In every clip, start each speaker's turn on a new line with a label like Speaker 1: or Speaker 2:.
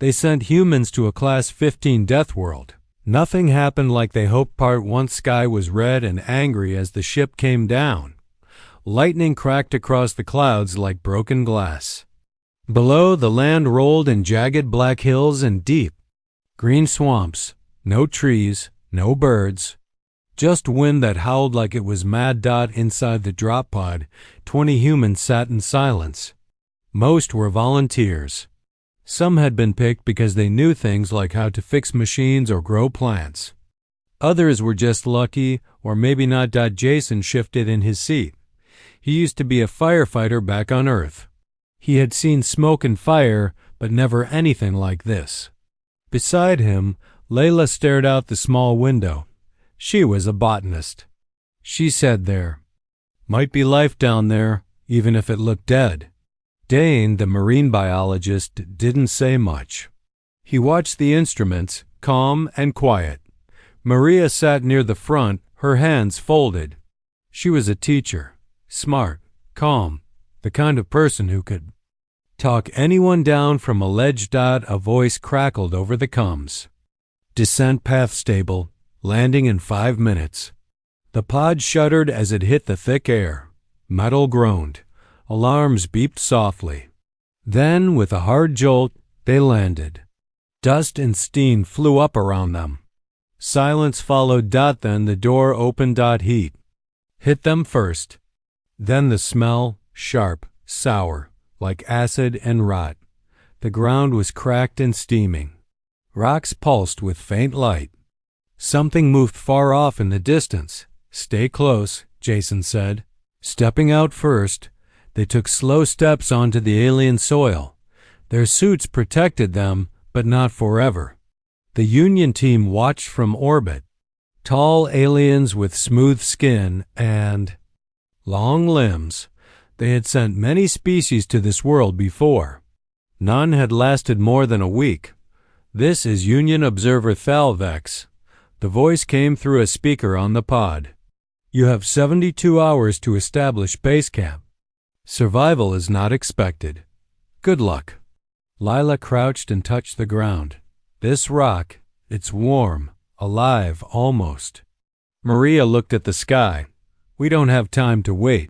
Speaker 1: They sent humans to a Class 15 Deathworld. Nothing happened like they hoped. Part 1. Sky was red and angry as the ship came down. Lightning cracked across the clouds like broken glass. Below, the land rolled in jagged black hills and deep green swamps. No trees, no birds. Just wind that howled like it was mad. Inside the drop pod, 20 humans sat in silence. Most were volunteers. Some had been picked because they knew things like how to fix machines or grow plants. Others were just lucky, or maybe not. Jason shifted in his seat. He used to be a firefighter back on Earth. He had seen smoke and fire, but never anything like this. Beside him, Layla stared out the small window. She was a botanist. She said there might be life down there, even if it looked dead. Dane, the marine biologist, didn't say much. He watched the instruments, calm and quiet. Maria sat near the front, her hands folded. She was a teacher, smart, calm, the kind of person who could talk anyone down from a ledge. A voice crackled over the comms. Descent path stable, landing in 5 minutes. The pod shuddered as it hit the thick air. Metal groaned. Alarms beeped softly. Then, with a hard jolt, they landed. Dust and steam flew up around them. Silence followed. Then the door opened. Heat hit them first. Then the smell, sharp, sour, like acid and rot. The ground was cracked and steaming. Rocks pulsed with faint light. Something moved far off in the distance. Stay close, Jason said. Stepping out first, they took slow steps onto the alien soil. Their suits protected them, but not forever. The Union team watched from orbit. Tall aliens with smooth skin and long limbs. They had sent many species to this world before. None had lasted more than a week. This is Union Observer Thalvex. The voice came through a speaker on the pod. You have 72 hours to establish base camp. Survival is not expected. Good luck. Lila crouched and touched the ground. This rock, it's warm, alive almost. Maria looked at the sky. We don't have time to wait.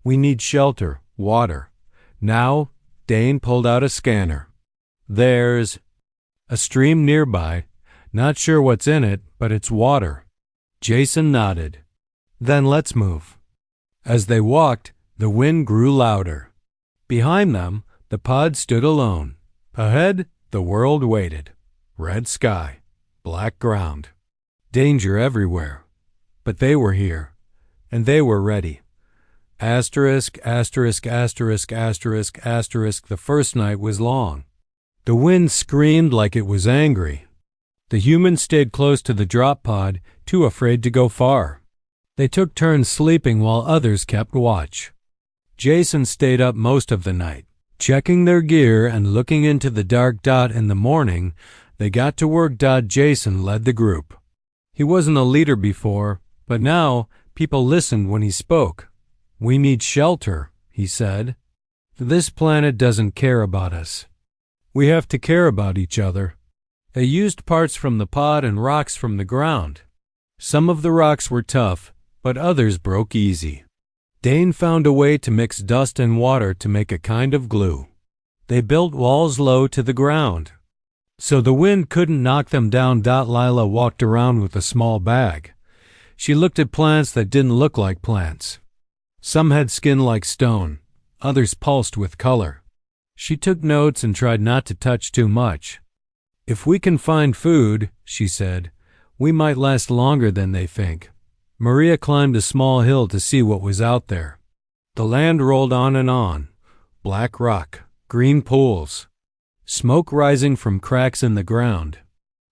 Speaker 1: We need shelter, water. Now, Dane pulled out a scanner. There's a stream nearby. Not sure what's in it, but it's water. Jason nodded. Then let's move. As they walked, the wind grew louder. Behind them, the pod stood alone. Ahead, the world waited. Red sky, black ground. Danger everywhere. But they were here, and they were ready. Asterisk, asterisk, asterisk, asterisk, asterisk. The first night was long. The wind screamed like it was angry. The humans stayed close to the drop pod, too afraid to go far. They took turns sleeping while others kept watch. Jason stayed up most of the night, checking their gear and looking into the dark. In the morning, they got to work. Jason led the group. He wasn't a leader before, but now people listened when he spoke. We need shelter, he said. This planet doesn't care about us. We have to care about each other. They used parts from the pod and rocks from the ground. Some of the rocks were tough, but others broke easy. Dane found a way to mix dust and water to make a kind of glue. They built walls low to the ground, so the wind couldn't knock them down. Lila walked around with a small bag. She looked at plants that didn't look like plants. Some had skin like stone, others pulsed with color. She took notes and tried not to touch too much. If we can find food, she said, we might last longer than they think. Maria climbed a small hill to see what was out there. The land rolled on and on. Black rock, green pools, smoke rising from cracks in the ground.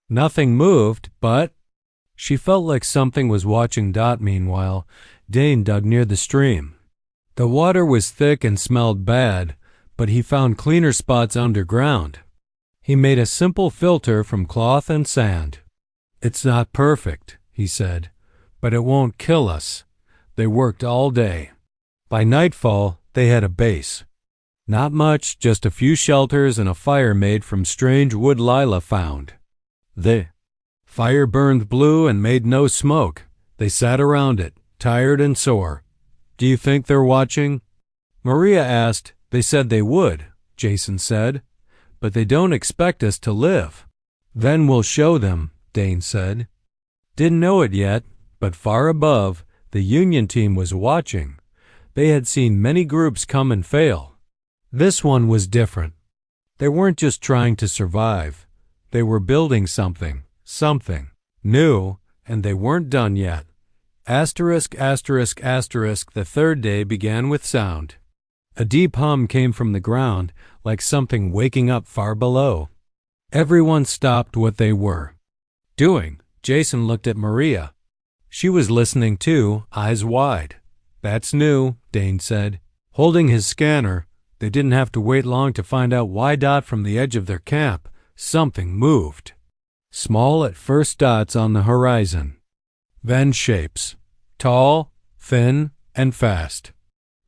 Speaker 1: Nothing moved, but she felt like something was watching. Meanwhile, Dane dug near the stream. The water was thick and smelled bad, but he found cleaner spots underground. He made a simple filter from cloth and sand. It's not perfect, he said, but it won't kill us. They worked all day. By nightfall, they had a base. Not much, just a few shelters and a fire made from strange wood Lila found. The fire burned blue and made no smoke. They sat around it, tired and sore. Do you think they're watching? Maria asked. They said they would, Jason said. But they don't expect us to live. Then we'll show them, Dane said. Didn't know it yet, but far above, the Union team was watching. They had seen many groups come and fail. This one was different. They weren't just trying to survive. They were building something new, and they weren't done yet. Asterisk, asterisk, asterisk, the third day began with sound. A deep hum came from the ground, like something waking up far below. Everyone stopped what they were doing. Jason looked at Maria. She was listening too, eyes wide. That's new, Dane said. Holding his scanner, they didn't have to wait long to find out why. From the edge of their camp, something moved. Small at first, dots on the horizon. Then shapes. Tall, thin, and fast.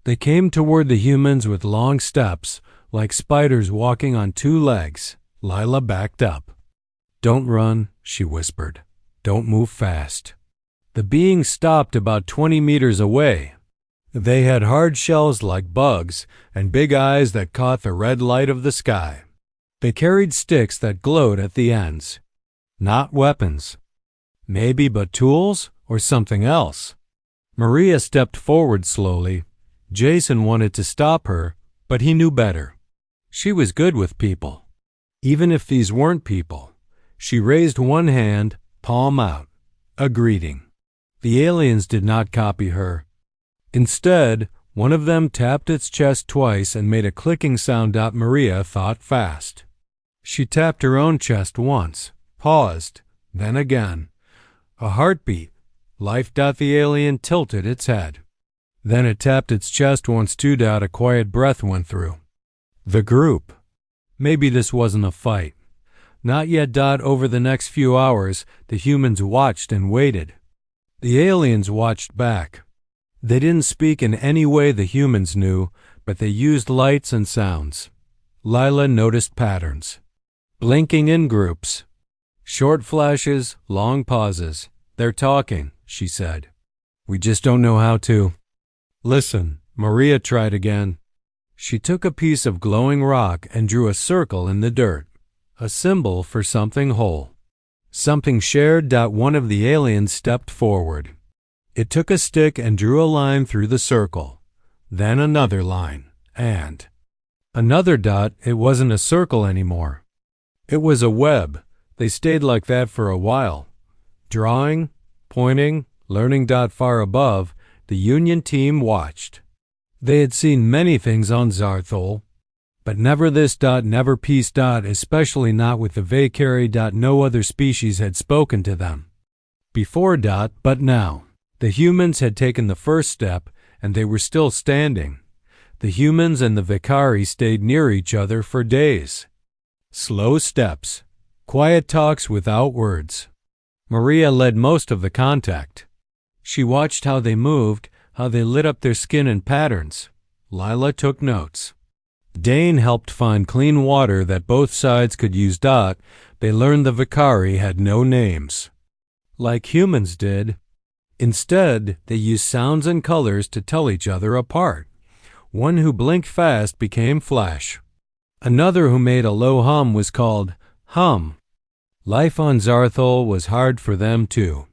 Speaker 1: They came toward the humans with long steps, like spiders walking on two legs. Lila backed up. Don't run, she whispered. Don't move fast. The beings stopped about 20 meters away. They had hard shells like bugs and big eyes that caught the red light of the sky. They carried sticks that glowed at the ends. Not weapons. Maybe but tools or something else. Maria stepped forward slowly. Jason wanted to stop her, but he knew better. She was good with people. Even if these weren't people. She raised one hand, palm out, a greeting. The aliens did not copy her. Instead, one of them tapped its chest twice and made a clicking sound. Maria thought fast. She tapped her own chest once, paused, then again. A heartbeat. Life. The alien tilted its head. Then it tapped its chest once too. A quiet breath went through the group. Maybe this wasn't a fight. Not yet. Over the next few hours, the humans watched and waited. The aliens watched back. They didn't speak in any way the humans knew, but they used lights and sounds. Lila noticed patterns. Blinking in groups. Short flashes, long pauses. They're talking, she said. We just don't know how to. Listen, Maria tried again. She took a piece of glowing rock and drew a circle in the dirt, a symbol for something whole. Something shared. One of the aliens stepped forward. It took a stick and drew a line through the circle, then another line, and another dot. It wasn't a circle anymore. It was a web. They stayed like that for a while, drawing, pointing, learning. Far above, the Union team watched. They had seen many things on Zarthol, but never this. Never peace. Especially not with the Valkyrie. No other species had spoken to them before. But now. The humans had taken the first step, and they were still standing. The humans and the Valkyrie stayed near each other for days. Slow steps. Quiet talks without words. Maria led most of the contact. She watched how they moved, how they lit up their skin in patterns. Lila took notes. Dane helped find clean water that both sides could use. They learned the Valkyrie had no names, like humans did. Instead, they used sounds and colors to tell each other apart. One who blinked fast became Flash. Another who made a low hum was called Hum. Life on Zarthol was hard for them too.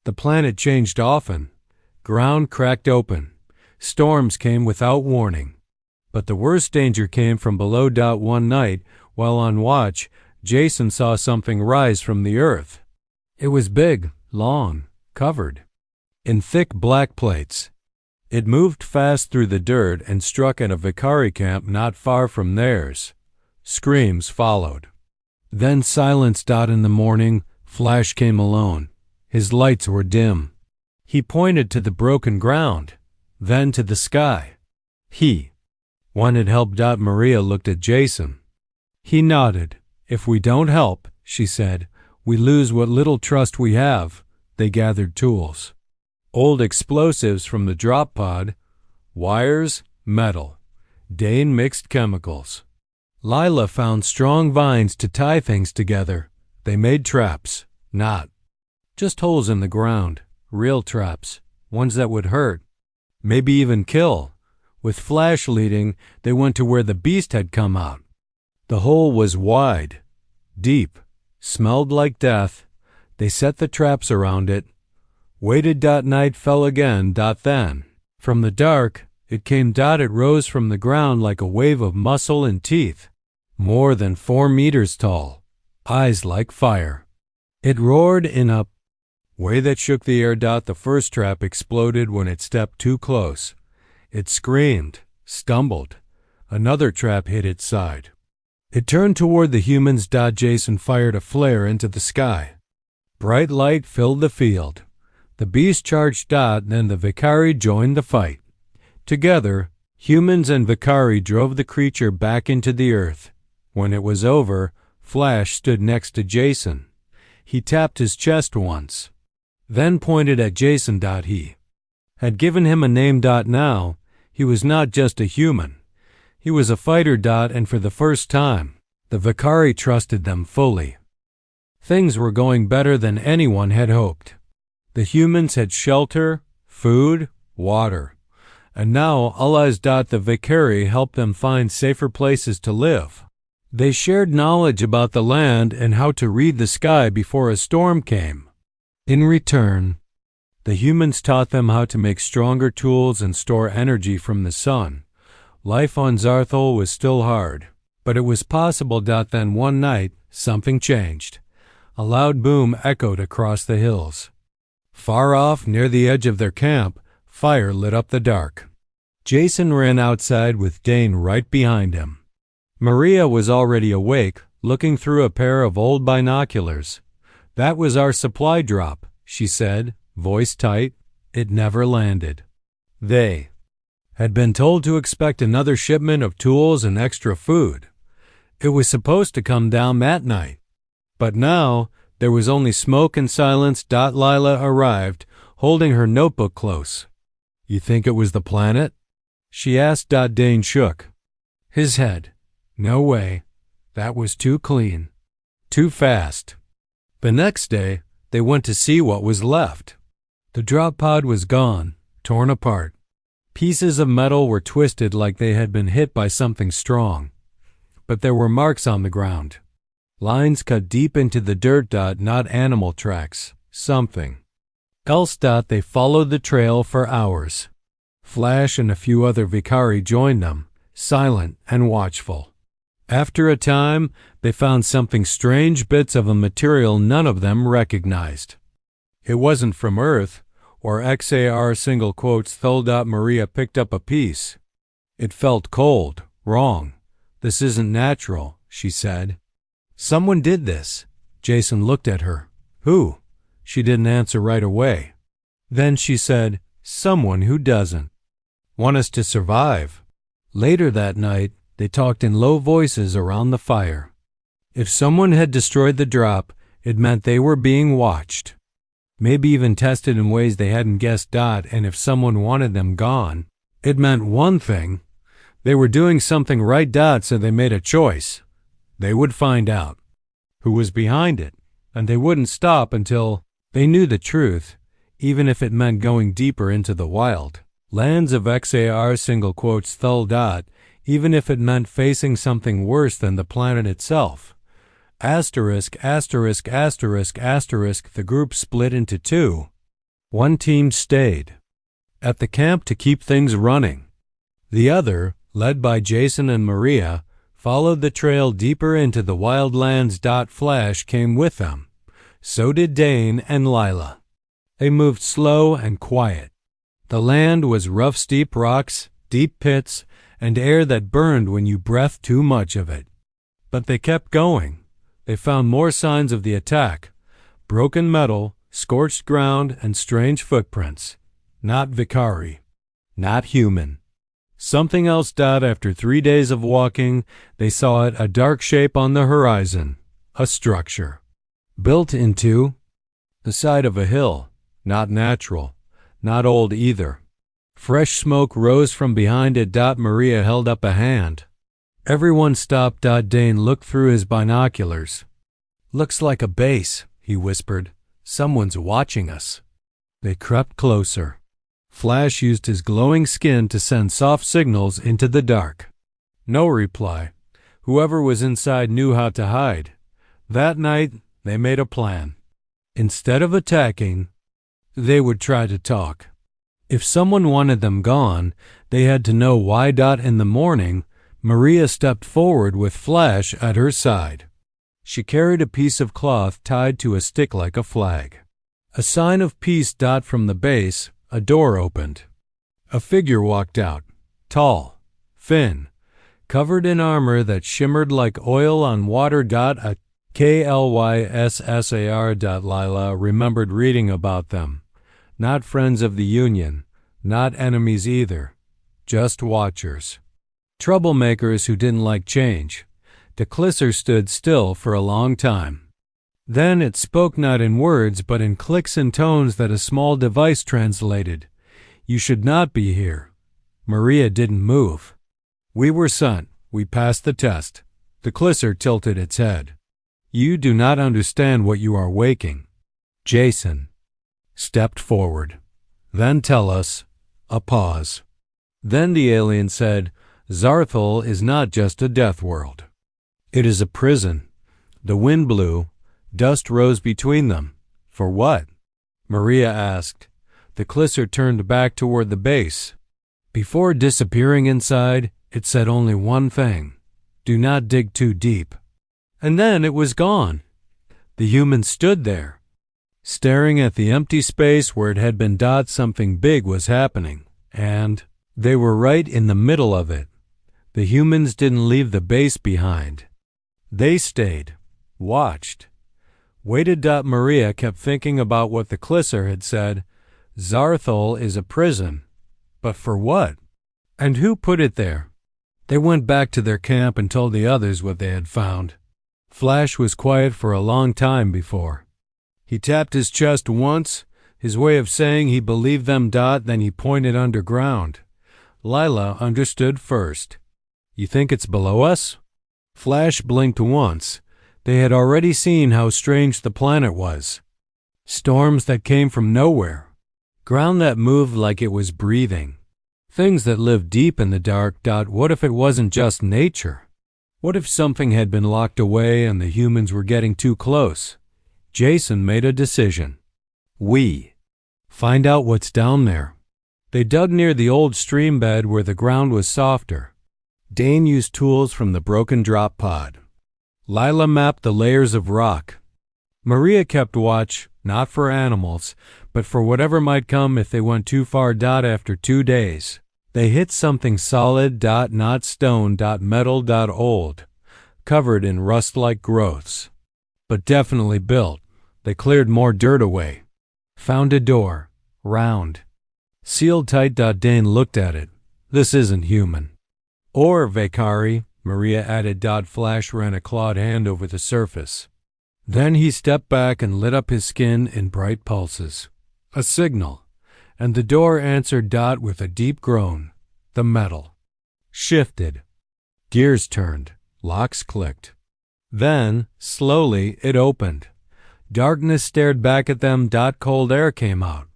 Speaker 1: The planet changed often. Ground cracked open. Storms came without warning. But the worst danger came from below. One night, while on watch, Jason saw something rise from the earth. It was big, long, covered in thick black plates. It moved fast through the dirt and struck at a Valkyrie camp not far from theirs. Screams followed. Then silence. In the morning, Flash came alone. His lights were dim. He pointed to the broken ground, then to the sky. He wanted help. Maria looked at Jason. He nodded. If we don't help, she said, we lose what little trust we have. They gathered tools. Old explosives from the drop pod, wires, metal. Dane mixed chemicals. Lila found strong vines to tie things together. They made traps, not just holes in the ground, real traps, ones that would hurt, maybe even kill. With Flash leading, they went to where the beast had come out. The hole was wide, deep, smelled like death. They set the traps around it. Waited. Night fell again. Then, from the dark, it came. It rose from the ground like a wave of muscle and teeth, more than 4 meters tall, eyes like fire. It roared in a way that shook the air. The first trap exploded when it stepped too close. It screamed, stumbled. Another trap hit its side. It turned toward the humans. Jason fired a flare into the sky. Bright light filled the field. The beast charged. Then the Vicari joined the fight. Together, humans and Vicari drove the creature back into the earth. When it was over, Flash stood next to Jason. He tapped his chest once, then pointed at Jason. He had given him a name. Now, he was not just a human. He was a fighter. And for the first time, the Vicari trusted them fully. Things were going better than anyone had hoped. The humans had shelter, food, water. And now, allies. The Vicari helped them find safer places to live. They shared knowledge about the land and how to read the sky before a storm came. In return, the humans taught them how to make stronger tools and store energy from the sun. Life on Zarthol was still hard, but it was possible. Then one night, something changed. A loud boom echoed across the hills. Far off, near the edge of their camp, fire lit up the dark. Jason ran outside with Dane right behind him. Maria was already awake, looking through a pair of old binoculars. "That was our supply drop," she said, voice tight. It never landed. They had been told to expect another shipment of tools and extra food. It was supposed to come down that night. But now, there was only smoke and silence. Lila arrived, holding her notebook close. "You think it was the planet?" she asked. Dane shook his head. "No way. That was too clean. Too fast." The next day, they went to see what was left. The drop pod was gone, torn apart. Pieces of metal were twisted like they had been hit by something strong. But there were marks on the ground. Lines cut deep into the dirt. Not animal tracks. Something else. They followed the trail for hours. Flash and a few other Vicari joined them, silent and watchful. After a time, they found something strange, bits of a material none of them recognized. It wasn't from Earth, or XAR single quotes Thul. Maria picked up a piece. It felt cold, wrong. "This isn't natural," she said. "Someone did this." Jason looked at her. "Who?" She didn't answer right away. Then she said, "Someone who doesn't want us to survive." Later that night, they talked in low voices around the fire. If someone had destroyed the drop, it meant they were being watched. Maybe even tested in ways they hadn't guessed. And if someone wanted them gone, it meant one thing. They were doing something right. So they made a choice. They would find out who was behind it, and they wouldn't stop until they knew the truth, even if it meant going deeper into the wild lands of XAR single quotes Thul. Even if it meant facing something worse than the planet itself. Asterisk, asterisk, asterisk, asterisk. The group split into two. One team stayed at the camp to keep things running. The other, led by Jason and Maria, followed the trail deeper into the wild lands. Flash came with them. So did Dane and Lila. They moved slow and quiet. The land was rough, steep rocks, deep pits, and air that burned when you breathed too much of it. But they kept going. They found more signs of the attack. Broken metal, scorched ground, and strange footprints. Not Vicari. Not human. Something else. After 3 days of walking, they saw it, a dark shape on the horizon. A structure. Built into the side of a hill. Not natural. Not old either. Fresh smoke rose from behind it. Maria held up a hand. Everyone stopped. Dane looked through his binoculars. "Looks like a base," he whispered. "Someone's watching us." They crept closer. Flash used his glowing skin to send soft signals into the dark. No reply. Whoever was inside knew how to hide. That night, they made a plan. Instead of attacking, they would try to talk. If someone wanted them gone, they had to know why. In the morning, Maria stepped forward with Flash at her side. She carried a piece of cloth tied to a stick like a flag. A sign of peace. From the base, a door opened. A figure walked out, tall, thin, covered in armor that shimmered like oil on water. A KLYSSAR. Lila remembered reading about them. Not friends of the Union, not enemies either, just watchers. Troublemakers who didn't like change. The Clisser stood still for a long time. Then it spoke not in words but in clicks and tones that a small device translated. "You should not be here." Maria didn't move. "We were sent. We passed the test." The Clisser tilted its head. "You do not understand what you are waking." Jason stepped forward. "Then tell us." A pause. Then the alien said, "Zarthul is not just a death world. It is a prison." The wind blew. Dust rose between them. "For what?" Maria asked. The Clisser turned back toward the base. Before disappearing inside, it said only one thing: "Do not dig too deep." And then it was gone. The humans stood there, staring at the empty space where it had been. Something big was happening, and they were right in the middle of it. The humans didn't leave the base behind. They stayed, watched, waited. Maria kept thinking about what the Clisser had said. Zarthul is a prison. But for what? And who put it there? They went back to their camp and told the others what they had found. Flash was quiet for a long time before. He tapped his chest once, his way of saying he believed them. Then he pointed underground. Lila understood first. "You think it's below us?" Flash blinked once. They had already seen how strange the planet was. Storms that came from nowhere. Ground that moved like it was breathing. Things that lived deep in the dark. What if it wasn't just nature? What if something had been locked away and the humans were getting too close? Jason made a decision. We find out what's down there. They dug near the old stream bed where the ground was softer. Dane used tools from the broken drop pod. Lila mapped the layers of rock. Maria kept watch, not for animals, but for whatever might come if they went too far. After 2 days, they hit something solid. Not stone. Metal. Old, covered in rust-like growths. But definitely built. They cleared more dirt away. Found a door, round, sealed tight. Dane looked at it. "This isn't human." "Or Vakari," Maria added. Flash ran a clawed hand over the surface. Then he stepped back and lit up his skin in bright pulses. A signal, and the door answered. With a deep groan, the metal shifted. Gears turned. Locks clicked. Then, slowly, it opened. Darkness stared back at them. Cold air came out.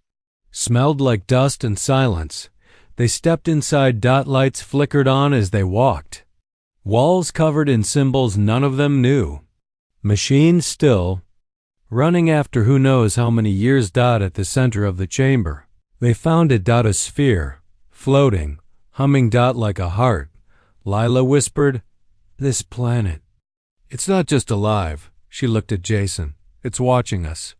Speaker 1: Smelled like dust and silence. They stepped inside. Lights flickered on as they walked. Walls covered in symbols none of them knew. Machines still, running after who knows how many years. At the center of the chamber, they found it. A sphere, floating, humming. Like a heart. Lila whispered, "This planet. It's not just alive." She looked at Jason. "It's watching us."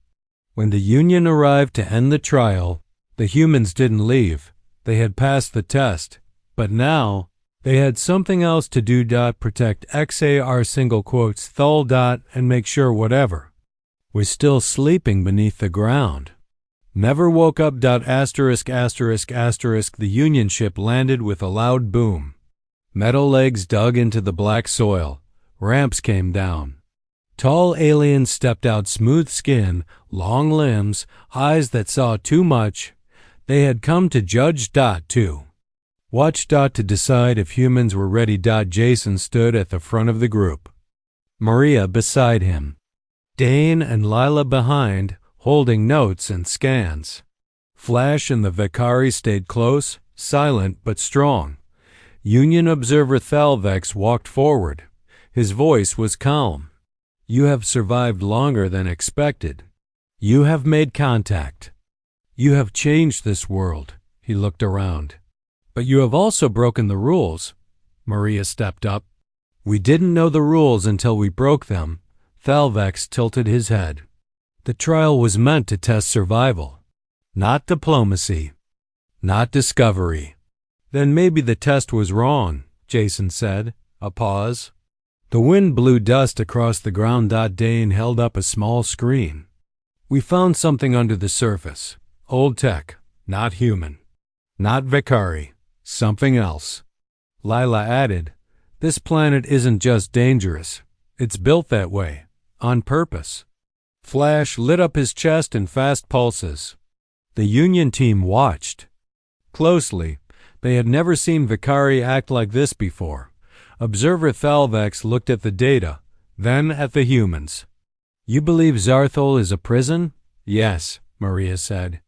Speaker 1: When the Union arrived to end the trial, the humans didn't leave. They had passed the test. But now, they had something else to do. Protect XAR single quotes Thul. And make sure whatever was still sleeping beneath the ground never woke up. Asterisk. The Union ship landed with a loud boom. Metal legs dug into the black soil. Ramps came down. Tall aliens stepped out. Smooth skin, long limbs, eyes that saw too much. They had come to judge Dot too. Watch Dot to decide if humans were ready. Jason stood at the front of the group, Maria beside him, Dane and Lila behind, holding notes and scans. Flash and the Vicari stayed close, silent but strong. Union observer Thalvex walked forward. His voice was calm. You have survived longer than expected. You have made contact. You have changed this world. He looked around. But you have also broken the rules. Maria stepped up. We didn't know the rules until we broke them. Thalvex tilted his head. The trial was meant to test survival, not diplomacy, not discovery. Then maybe the test was wrong, Jason said. A pause. The wind blew dust across the ground. Dane held up a small screen. We found something under the surface. Old tech, not human. Not Vicari. Something else. Lila added, this planet isn't just dangerous. It's built that way. On purpose. Flash lit up his chest in fast pulses. The Union team watched. Closely. They had never seen Vicari act like this before. Observer Thalvex looked at the data, then at the humans. You believe Zarthol is a prison? Yes, Maria said.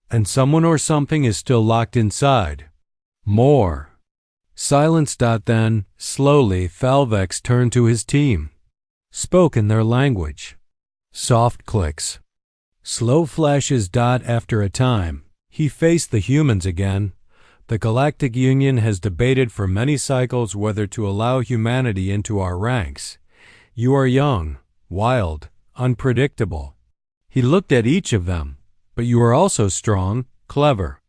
Speaker 1: And someone or something is still locked inside. More. Silence. Then, slowly, Thalvex turned to his team. Spoke in their language. Soft clicks. Slow flashes. After a time, he faced the humans again. The Galactic Union has debated for many cycles whether to allow humanity into our ranks. You are young, wild, unpredictable. He looked at each of them. But you are also strong, clever.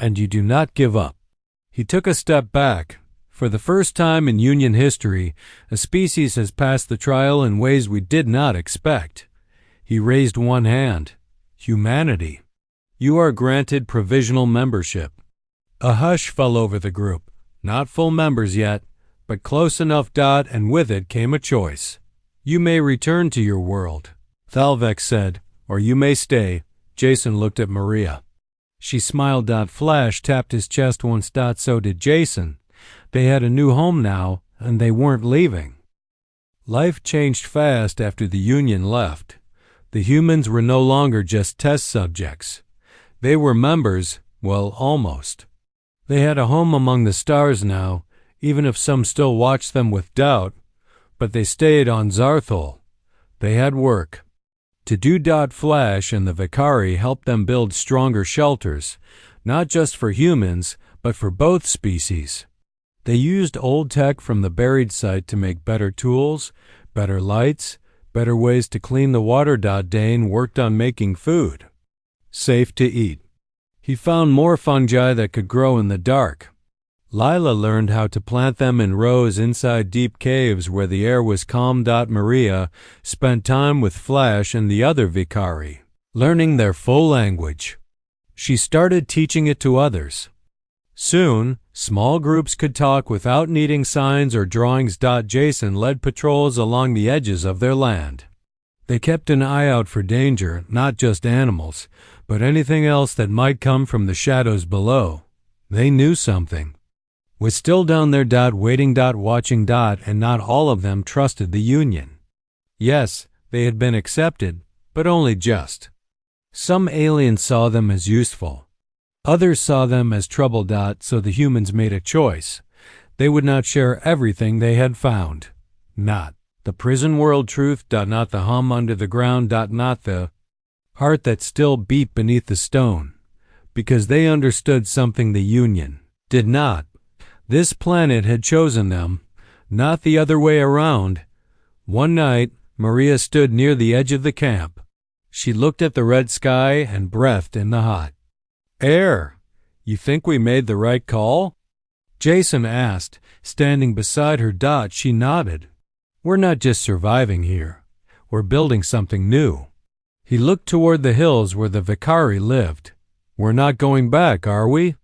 Speaker 1: And you do not give up. He took a step back. For the first time in Union history, a species has passed the trial in ways we did not expect. He raised one hand. Humanity. You are granted provisional membership. A hush fell over the group. Not full members yet, but close enough. And with it came a choice. You may return to your world, Thalvex said, or you may stay. Jason looked at Maria. She smiled. Flash tapped his chest once. So did Jason. They had a new home now, and they weren't leaving. Life changed fast after the Union left. The humans were no longer just test subjects. They were members, well, almost. They had a home among the stars now, even if some still watched them with doubt. But they stayed on Zarthol. They had work to do. Flash and the Vicari helped them build stronger shelters, not just for humans, but for both species. They used old tech from the buried site to make better tools, better lights, better ways to clean the water. Dane worked on making food safe to eat. He found more fungi that could grow in the dark. Lila learned how to plant them in rows inside deep caves where the air was calm. Maria spent time with Flash and the other Vicari, learning their full language. She started teaching it to others. Soon, small groups could talk without needing signs or drawings. Jason led patrols along the edges of their land. They kept an eye out for danger, not just animals, but anything else that might come from the shadows below. They knew something was still down there. Waiting. Watching. And not all of them trusted the Union. Yes, they had been accepted, but only just. Some aliens saw them as useful. Others saw them as trouble. So the humans made a choice. They would not share everything they had found. Not the prison world truth. Not the hum under the ground. Not the heart that still beat beneath the stone. Because they understood something the Union did not. This planet had chosen them, not the other way around. One night, Maria stood near the edge of the camp. She looked at the red sky and breathed in the hot air. You think we made the right call? Jason asked, standing beside her. She nodded. We're not just surviving here. We're building something new. He looked toward the hills where the Vicari lived. We're not going back, are we?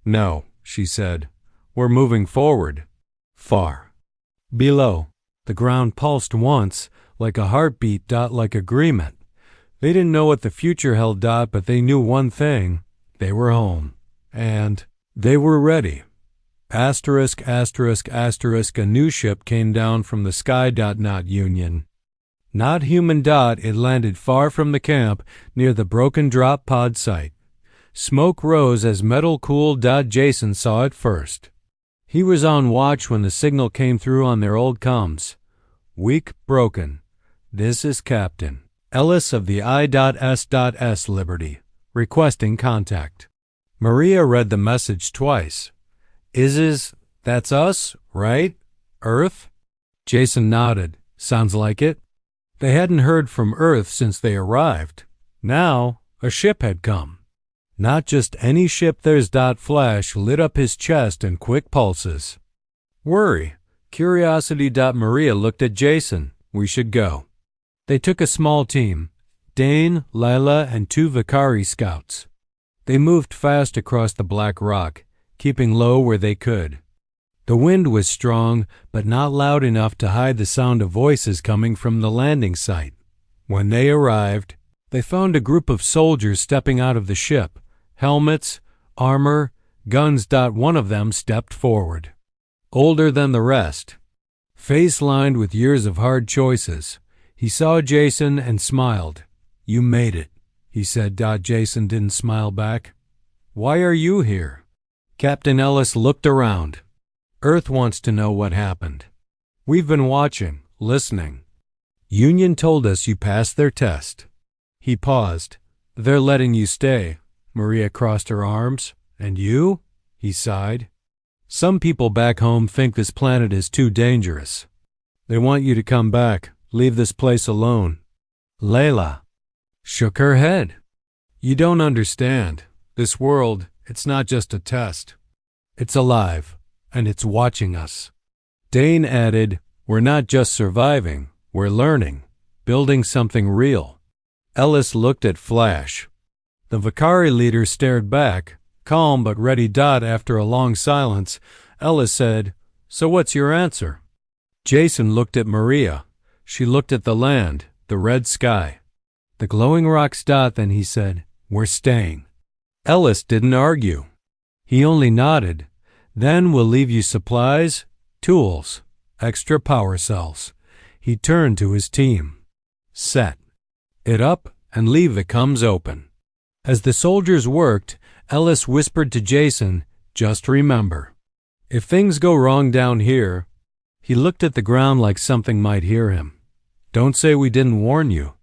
Speaker 1: No, she said. We're moving forward. Far below. The ground pulsed once, like a heartbeat. Like agreement. They didn't know what the future held. But they knew one thing. They were home. And they were ready. Asterisk, asterisk, asterisk, a new ship came down from the sky. Not Union. Not human. It landed far from the camp near the broken drop pod site. Smoke rose as metal cooled. Jason saw it first. He was on watch when the signal came through on their old comms. Weak, broken. This is Captain Ellis of the I.S.S. Liberty, requesting contact. Maria read the message twice. That's us, right? Earth? Jason nodded. Sounds like it. They hadn't heard from Earth since they arrived. Now, a ship had come. Not just any ship. There's Flash lit up his chest in quick pulses. Worry. Curiosity. Maria looked at Jason. We should go. They took a small team. Dane, Lila, and 2 Vicari scouts. They moved fast across the black rock, keeping low where they could. The wind was strong, but not loud enough to hide the sound of voices coming from the landing site. When they arrived, they found a group of soldiers stepping out of the ship. Helmets, armor, guns. One of them stepped forward. Older than the rest. Face lined with years of hard choices. He saw Jason and smiled. You made it, he said. Jason didn't smile back. Why are you here? Captain Ellis looked around. Earth wants to know what happened. We've been watching, listening. Union told us you passed their test. He paused. They're letting you stay. Maria crossed her arms. And you? He sighed. Some people back home think this planet is too dangerous. They want you to come back, leave this place alone. Layla shook her head. You don't understand. This world, it's not just a test. It's alive, and it's watching us. Dane added, we're not just surviving, we're learning, building something real. Ellis looked at Flash. The Vicari leader stared back, calm but ready. After a long silence, Ellis said, so what's your answer? Jason looked at Maria. She looked at the land, the red sky, the glowing rocks. Then he said, we're staying. Ellis didn't argue. He only nodded. Then we'll leave you supplies, tools, extra power cells. He turned to his team. Set it up and leave the comms open. As the soldiers worked, Ellis whispered to Jason, just remember, if things go wrong down here. He looked at the ground like something might hear him. Don't say we didn't warn you.